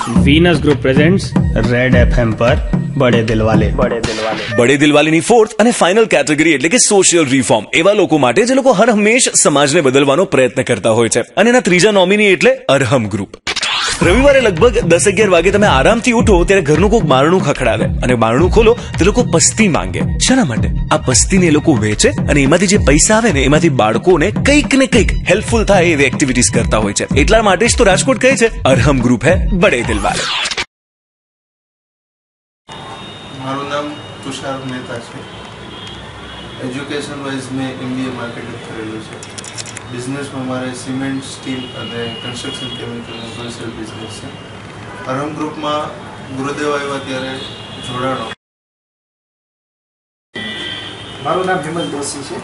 Venus group presents red FM पर बड़े दिल वाले બડે દિલવાલેની ફોર્થ અને ફાઇનલ કેટેગરી એટલે કે સોશિયલ રિફોર્મ એવા લોકો માટે જે લોકો હર હંમેશ સમાજને બદલવાનો પ્રયત્ન કરતા હોય છે અને એના ત્રીજા નોમિની એટલે અરહમ ગ્રુપ. રવિવારે લગભગ 10-11 વાગે તમે આરામથી ઉઠો ત્યારે ઘરનું કોઈક બારણું ખખડાવે અને બારણું ખોલો તો લોકો પસ્તી માંગે. શાના માટે? આ પસ્તીને એ લોકો વેચે અને એમાંથી જે પૈસા આવે ને એમાંથી બાળકોને કંઈક ને કંઈક હેલ્પફુલ થાય એવી એક્ટિવિટીઝ કરતા હોય છે. એટલા માટે જ તો રાજકોટ કહે છે અરહમ ગ્રુપ હે બડે દિલ વાલે. મારું નામ તુષાર મહેતા છે. એજ્યુકેશન વાઇઝ મેં MBA માર્કેટિંગ કરેલું છે. બિઝનેસમાં મારે સિમેન્ટ, સ્ટીલ અને કન્સ્ટ્રક્શન કેમિકલનો હોલસેલ બિઝનેસ છે. અરહમ ગ્રુપમાં ગુરુદેવ આવ્યા ત્યારે જોડાણો. મારું નામ હેમંત દોશી છે.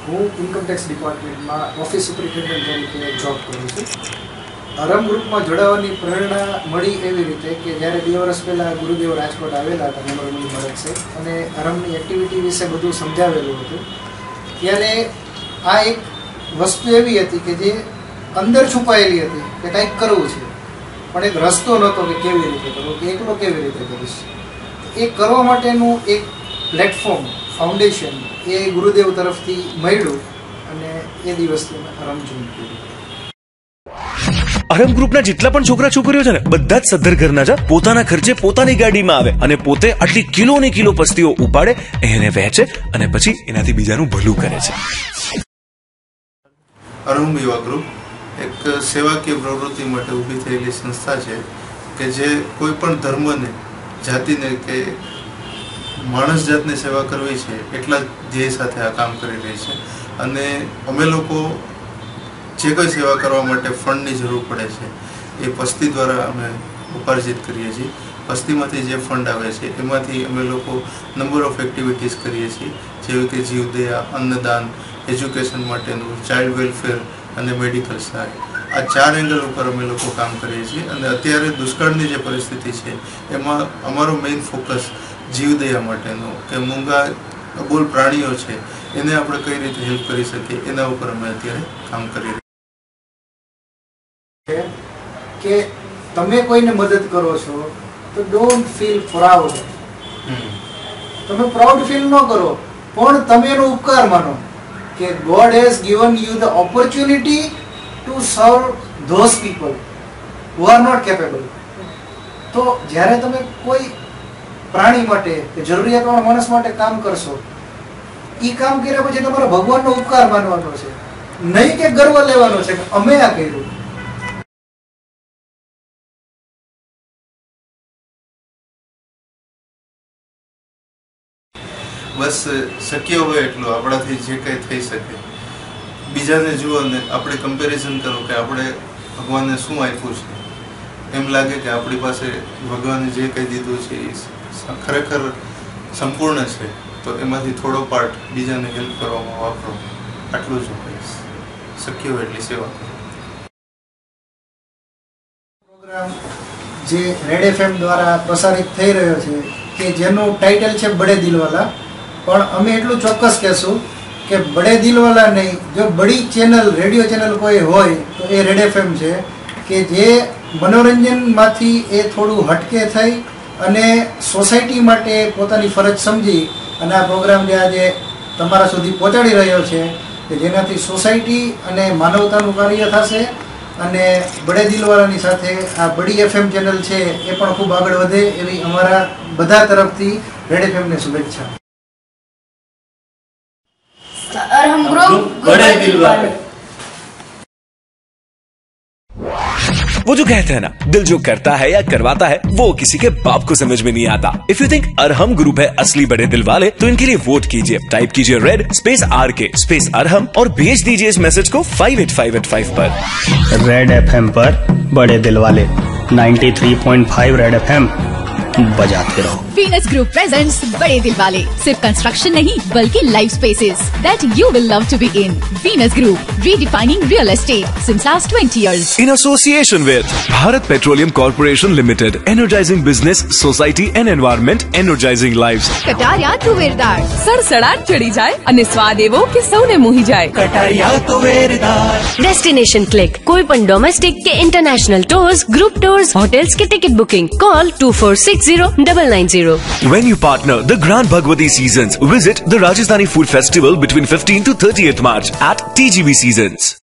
હું ઇન્કમટેક્સ ડિપાર્ટમેન્ટમાં ઓફિસ સુપરિન્ટેન્ડન્ટ તરીકે જોબ કરું છું. અરહમ ગ્રુપમાં જોડાવાની પ્રેરણા મળી એવી રીતે કે જ્યારે 2 વર્ષ પહેલાં ગુરુદેવ રાજકોટ આવેલા હતા મેમોરેબલ મળે છે અને અરહમની એક્ટિવિટી વિશે બધું સમજાવેલું હતું ત્યારે આ એક વસ્તુ એવી હતી કે જે અંદર છુપાયેલી હતી કે કંઈક કરવું છે પણ એક રસ્તો નહોતો કે કેવી રીતે કરવું, કે એકલો કેવી રીતે કરીશ. એ કરવા માટેનું એક પ્લેટફોર્મ, ફાઉન્ડેશન એ ગુરુદેવ તરફથી મળ્યું અને એ દિવસથી મેં અરહમ જોઈન કર્યું. અરહમ ગ્રુપના જેટલા પણ છોકરા છોકરીઓ છે ને બધા જ સદ્ધર ઘરના છે. પોતાના ખર્ચે પોતાની ગાડીમાં આવે અને પોતે આટલી કિલોની કિલો પસ્તીઓ ઉપાડે, એને વહેંચે અને પછી એનાથી બીજાનું ભલું કરે છે. અરહમ યુવા ગ્રુપ એક સેવાકીય પ્રવૃત્તિ માટે ઊભી થયેલી સંસ્થા છે કે જે કોઈ પણ ધર્મને, જાતિને કે માણસ જાતને સેવા કરવી છે એટલા ધ્યેય સાથે આ કામ કરી રહી છે. અને અમે લોકો જે કોઈ સેવા કરવા માટે ફંડની જરૂર પડે છે એ પસ્તી દ્વારા અમે ઉપાર્જિત કરીએ છીએ. પસ્તીમાંથી જે ફંડ આવે છે એમાંથી અમે લોકો નંબર ઓફ એક્ટિવિટીઝ કરીએ છીએ, જેવી કે જીવદયા, અન્નદાન, એજ્યુકેશન માટેનું, ચાઇલ્ડ વેલફેર અને મેડિકલ સહાય. આ 4 એંગલ ઉપર અમે લોકો કામ કરીએ છીએ. અને અત્યારે દુષ્કાળની જે પરિસ્થિતિ છે એમાં અમારો મેઇન ફોકસ જીવદયા માટેનો કે મૂંગા અબોલ પ્રાણીઓ છે એને આપણે કઈ રીતે હેલ્પ કરી શકીએ એના ઉપર અમે અત્યારે કામ કરી રહ્યા છીએ. કે તમે કોઈને મદદ કરો છો તો ડોન્ટ ફીલ પ્રાઉડ. તમે પ્રાઉડ ફીલ ન કરો પણ તમે એનો ઉપકાર માનો કે God has given you the opportunity to serve those people who are not capable. તો જ્યારે તમે કોઈ પ્રાણી માટે કે જરૂરિયાતવાળા માણસ માટે કામ કરશો, એ કામ કર્યા પછી તમારા ભગવાનનો ઉપકાર માનવાનો છે, નહીં કે ગર્વ લેવાનો છે કે અમે આ કર્યું. બસ શક્ય હોય એટલું આપણાથી જે કંઈ થઈ શકે બીજાને જુઓ ને આપણે કમ્પેરિઝન કરો કે આપણે ભગવાનને શું આપ્યું છે. એમ લાગે કે આપણી પાસે ભગવાને જે કંઈ દીધું છે એ ખરેખર સંપૂર્ણ છે, તો એમાંથી થોડો પાર્ટ બીજાને હેલ્પ કરવામાં વાપરો. આટલું જ કહીશ. શક્ય હોય એટલી સેવા કરો. પ્રોગ્રામ જે રેડ FM દ્વારા પ્રસારિત થઈ રહ્યો છે કે જેનું ટાઇટલ છે બડે દિલવાલા, પણ અમે એટલું ચોક્કસ કહેશું કે બડે દિલવાલા નહીં, જો બડી ચેનલ, રેડિયો ચેનલ કોઈ હોય તો એ રેડ FM છે કે જે મનોરંજનમાંથી એ થોડું હટકે થઈ અને સોસાયટી માટે પોતાની ફરજ સમજી અને આ પ્રોગ્રામ જે આજે તમારા સુધી પહોંચાડી રહ્યો છે કે જેનાથી સોસાયટી અને માનવતાનું કાર્ય થશે અને બડે દિલવાલાની સાથે આ બડી FM ચેનલ છે એ પણ ખૂબ આગળ વધે એવી અમારા બધા તરફથી રેડ FM ને શુભેચ્છા. अरहम ग्रुप बड़े दिल वाले. वो जो कहते हैं ना, दिल जो करता है या करवाता है वो किसी के बाप को समझ में नहीं आता. If you think Arham group है असली बड़े दिल वाले तो इनके लिए वोट कीजिए. टाइप कीजिए रेड _RK _अरहम और भेज दीजिए इस मैसेज को 58585 पर. रेड एफएम पर बड़े दिल वाले 93.5 रेड एफएम बजाते रहो. वीनस ग्रुप प्रेजेंट्स बड़े दिल वाले, सिर्फ कंस्ट्रक्शन नहीं बल्कि life spaces that you will love to be in. Venus group, redefining real estate since last 20 years. In association with Bharat Petroleum Corporation Limited, energizing business, society and environment, energizing lives. Kataria તુવેર દાળ, સડસડાટ ચડી જાય અને સ્વાદ એવો કે સૌને મોહી જાય. કટારિયા તુવેર દાળ. ડેસ્ટિનેશન ક્લિક, કોઈ પણ ડોમેસ્ટિક કે international tours, group tours, hotels કે ticket booking, call 2460-990. When you partner the Grand Bhagwati Seasons, visit the Rajasthani Food Festival between 15th to 30th March at TGB Seasons.